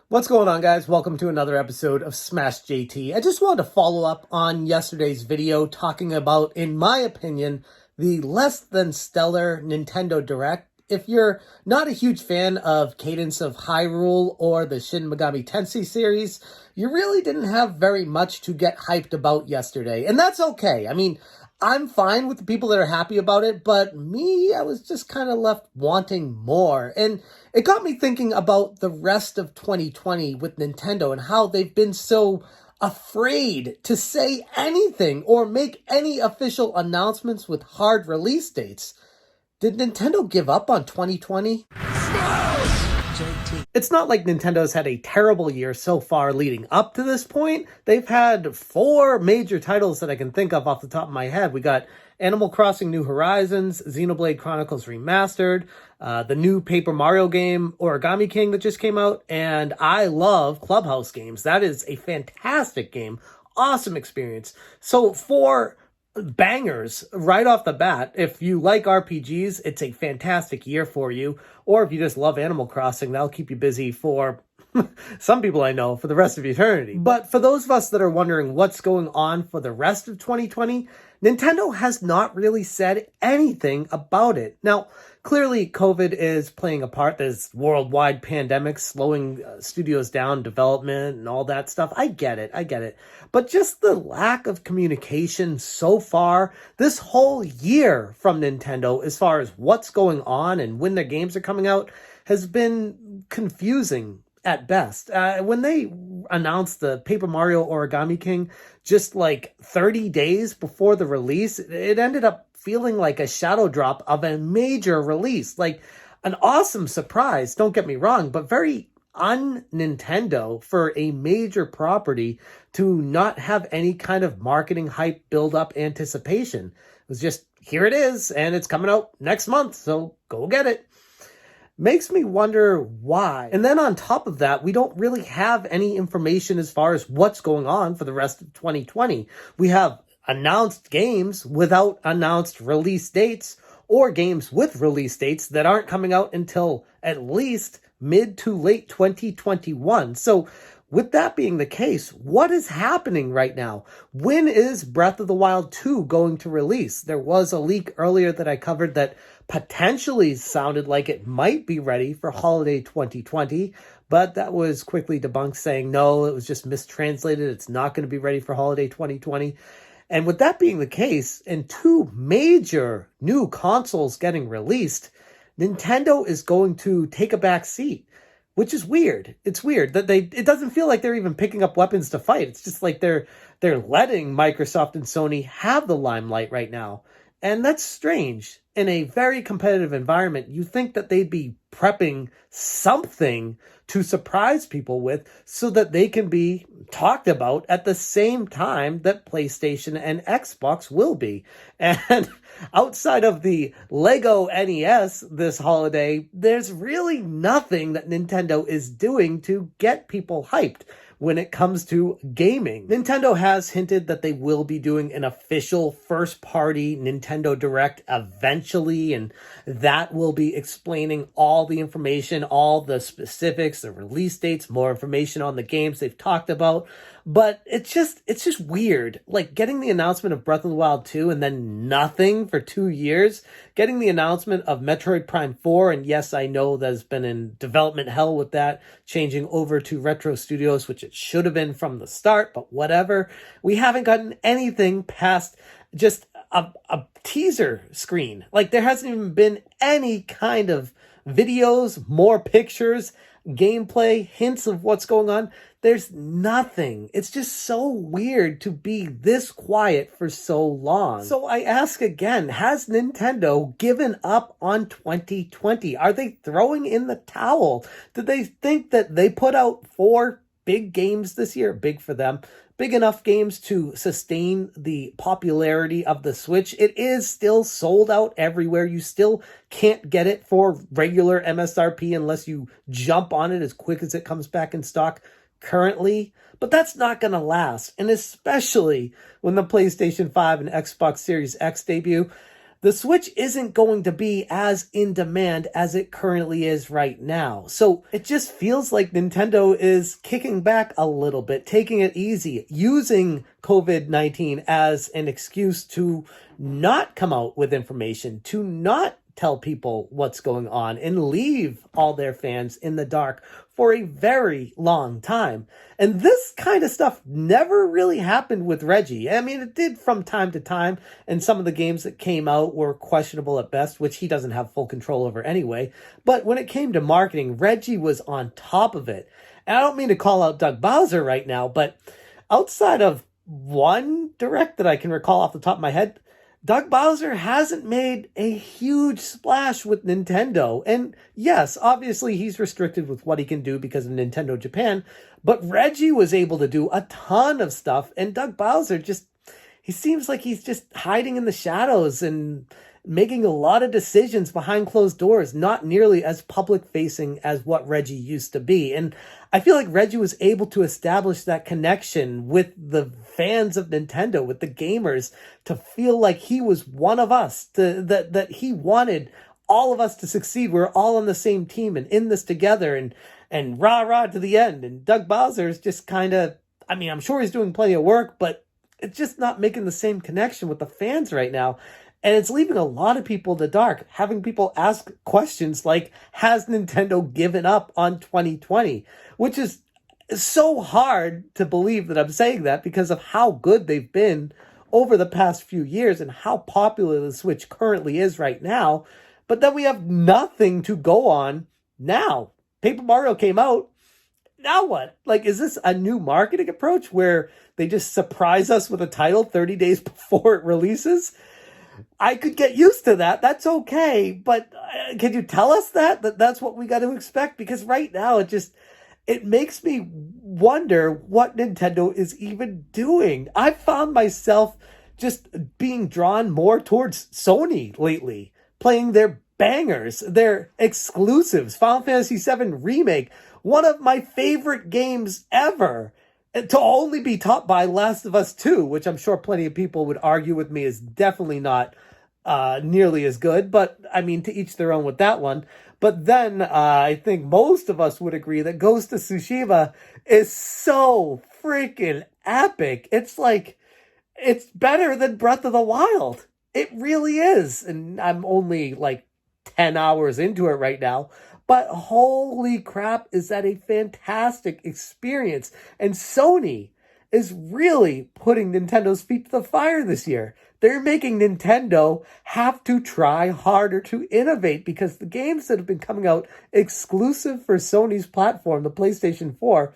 What's going on, guys? Welcome to another episode of Smash JT. I just wanted to follow up on yesterday's video talking about, in my opinion, the less than stellar Nintendo Direct. If you're not a huge fan of Cadence of Hyrule or the Shin Megami Tensei series, you really didn't have very much to get hyped about yesterday. And that's okay. I mean, I'm fine with the people that are happy about it, but me, I was just kind of left wanting more. And it got me thinking about the rest of 2020 with Nintendo and how they've been so afraid to say anything or make any official announcements with hard release dates. Did Nintendo give up on 2020? It's not like Nintendo's had a terrible year so far leading up to this point. They've had 4 major titles that I can think of off the top of my head. We got Animal Crossing New Horizons, Xenoblade Chronicles Remastered, the new Paper Mario game, Origami King, that just came out, and I love Clubhouse games. That is a fantastic game. Awesome experience. So for bangers right off the bat. If you like RPGs, it's a fantastic year for you. Or if you just love Animal Crossing, that'll keep you busy for some people I know for the rest of eternity. But for those of us that are wondering what's going on for the rest of 2020, Nintendo has not really said anything about it. Now, clearly COVID is playing a part. There's worldwide pandemic slowing studios down, development and all that stuff. I get it. But just the lack of communication so far this whole year from Nintendo as far as what's going on and when their games are coming out has been confusing at best. When they announced the Paper Mario Origami King just like 30 days before the release, it ended up feeling like a shadow drop of a major release. Like an awesome surprise, don't get me wrong, but very un-Nintendo for a major property to not have any kind of marketing hype, build-up, anticipation. It was just, here it is, and it's coming out next month, so go get it. Makes me wonder why. And then on top of that, we don't really have any information as far as what's going on for the rest of 2020. We have announced games without announced release dates, or games with release dates that aren't coming out until at least mid to late 2021. So with that being the case, what is happening right now? When is Breath of the Wild 2 going to release? There was a leak earlier that I covered that potentially sounded like it might be ready for holiday 2020, but that was quickly debunked, saying no, it was just mistranslated. It's not going to be ready for holiday 2020. And with that being the case, and 2 major new consoles getting released, Nintendo is going to take a back seat, which is weird. It's weird that it doesn't feel like they're even picking up weapons to fight. It's just like they're letting Microsoft and Sony have the limelight right now. And that's strange. In a very competitive environment, you think that they'd be prepping something to surprise people with so that they can be talked about at the same time that PlayStation and Xbox will be. And outside of the Lego NES this holiday, there's really nothing that Nintendo is doing to get people hyped when it comes to gaming. Nintendo has hinted that they will be doing an official first-party Nintendo Direct eventually, and that will be explaining all the information, all the specifics, the release dates, more information on the games they've talked about. But it's just weird. Like getting the announcement of Breath of the Wild 2 and then nothing for 2 years. Getting the announcement of Metroid Prime 4, and yes, I know there's been in development hell with that, changing over to Retro Studios, which it should have been from the start, but whatever. We haven't gotten anything past just a teaser screen. Like there hasn't even been any kind of videos, more pictures, gameplay, hints of what's going on. There's nothing. It's just so weird to be this quiet for so long. So I ask again, has Nintendo given up on 2020? Are they throwing in the towel? Did they think that they put out 4 big games this year? Big for them. Big enough games to sustain the popularity of the Switch. It is still sold out everywhere. You still can't get it for regular MSRP unless you jump on it as quick as it comes back in stock currently. But that's not going to last. And especially when the PlayStation 5 and Xbox Series X debut, the Switch isn't going to be as in demand as it currently is right now. So it just feels like Nintendo is kicking back a little bit, taking it easy, using COVID-19 as an excuse to not come out with information, to not tell people what's going on, and leave all their fans in the dark for a very long time. And this kind of stuff never really happened with Reggie. I mean, it did from time to time, and some of the games that came out were questionable at best, which he doesn't have full control over anyway. But when it came to marketing, Reggie was on top of it. And I don't mean to call out Doug Bowser right now, but outside of one direct that I can recall off the top of my head, Doug Bowser hasn't made a huge splash with Nintendo. And yes, obviously he's restricted with what he can do because of Nintendo Japan, but Reggie was able to do a ton of stuff, and Doug Bowser he seems like he's just hiding in the shadows and making a lot of decisions behind closed doors, not nearly as public facing as what Reggie used to be. And I feel like Reggie was able to establish that connection with the fans of Nintendo, with the gamers, to feel like he was one of us, that he wanted all of us to succeed. We're all on the same team and in this together, and rah to the end. And Doug Bowser is just kind of, I mean, I'm sure he's doing plenty of work, but it's just not making the same connection with the fans right now. And it's leaving a lot of people in the dark, having people ask questions like, has Nintendo given up on 2020? Which is so hard to believe that I'm saying that because of how good they've been over the past few years and how popular the Switch currently is right now. But then we have nothing to go on now. Paper Mario came out. Now what? Like, is this a new marketing approach where they just surprise us with a title 30 days before it releases? I could get used to that. That's okay. But can you tell us that that's what we got to expect? Because right now it makes me wonder what Nintendo is even doing. I found myself just being drawn more towards Sony lately, playing their bangers, their exclusives. Final Fantasy VII Remake, one of my favorite games ever, to only be topped by Last of Us 2, which I'm sure plenty of people would argue with me is definitely not nearly as good. But I mean, to each their own with that one. But then I think most of us would agree that Ghost of Tsushima is so freaking epic. It's like, it's better than Breath of the Wild. It really is. And I'm only like 10 hours into it right now. But holy crap, is that a fantastic experience. And Sony is really putting Nintendo's feet to the fire this year. They're making Nintendo have to try harder to innovate because the games that have been coming out exclusive for Sony's platform, the PlayStation 4,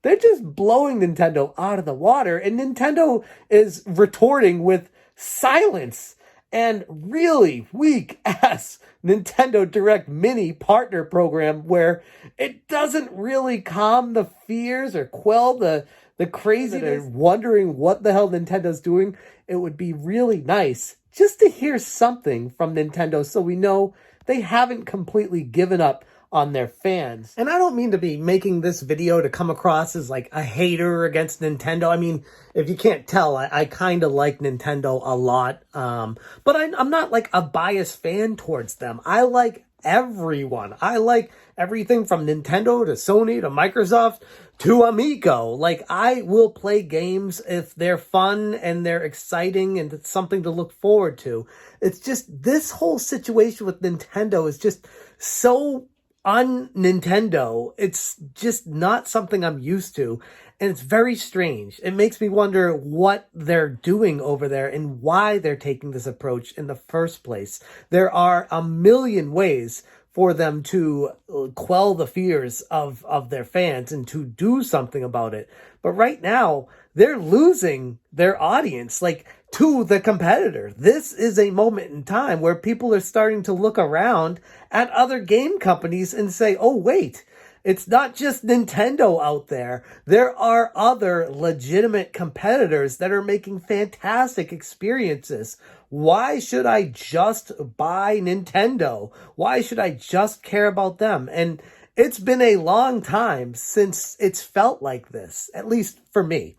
they're just blowing Nintendo out of the water. And Nintendo is retorting with silence and really weak-ass Nintendo Direct Mini partner program where it doesn't really calm the fears or quell the craziness, wondering what the hell Nintendo's doing. It would be really nice just to hear something from Nintendo so we know they haven't completely given up on their fans. And I don't mean to be making this video to come across as like a hater against Nintendo. I mean, if you can't tell, I kind of like Nintendo a lot. But I'm not like a biased fan towards them. I like everyone. I like everything from Nintendo to Sony to Microsoft to Amico. Like, I will play games if they're fun and they're exciting and it's something to look forward to. It's just this whole situation with Nintendo is just so un-Nintendo. It's just not something I'm used to. And it's very strange. It makes me wonder what they're doing over there and why they're taking this approach in the first place. There are a million ways for them to quell the fears of their fans and to do something about it. But right now, they're losing their audience, like, to the competitor. This is a moment in time where people are starting to look around at other game companies and say, oh, wait, it's not just Nintendo out there. There are other legitimate competitors that are making fantastic experiences. Why should I just buy Nintendo? Why should I just care about them? And it's been a long time since it's felt like this, at least for me.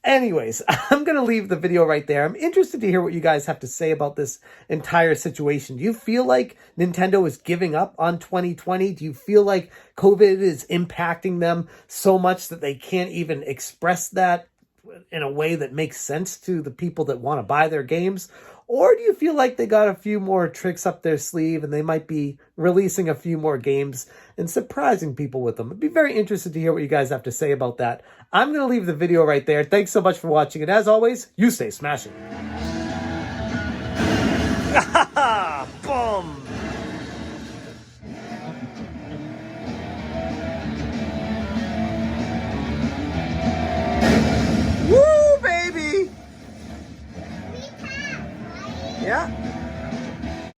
Anyways, I'm going to leave the video right there. I'm interested to hear what you guys have to say about this entire situation. Do you feel like Nintendo is giving up on 2020? Do you feel like COVID is impacting them so much that they can't even express that in a way that makes sense to the people that want to buy their games? Or do you feel like they got a few more tricks up their sleeve and they might be releasing a few more games and surprising people with them? I'd be very interested to hear what you guys have to say about that. I'm going to leave the video right there. Thanks so much for watching. And as always, you stay smashing.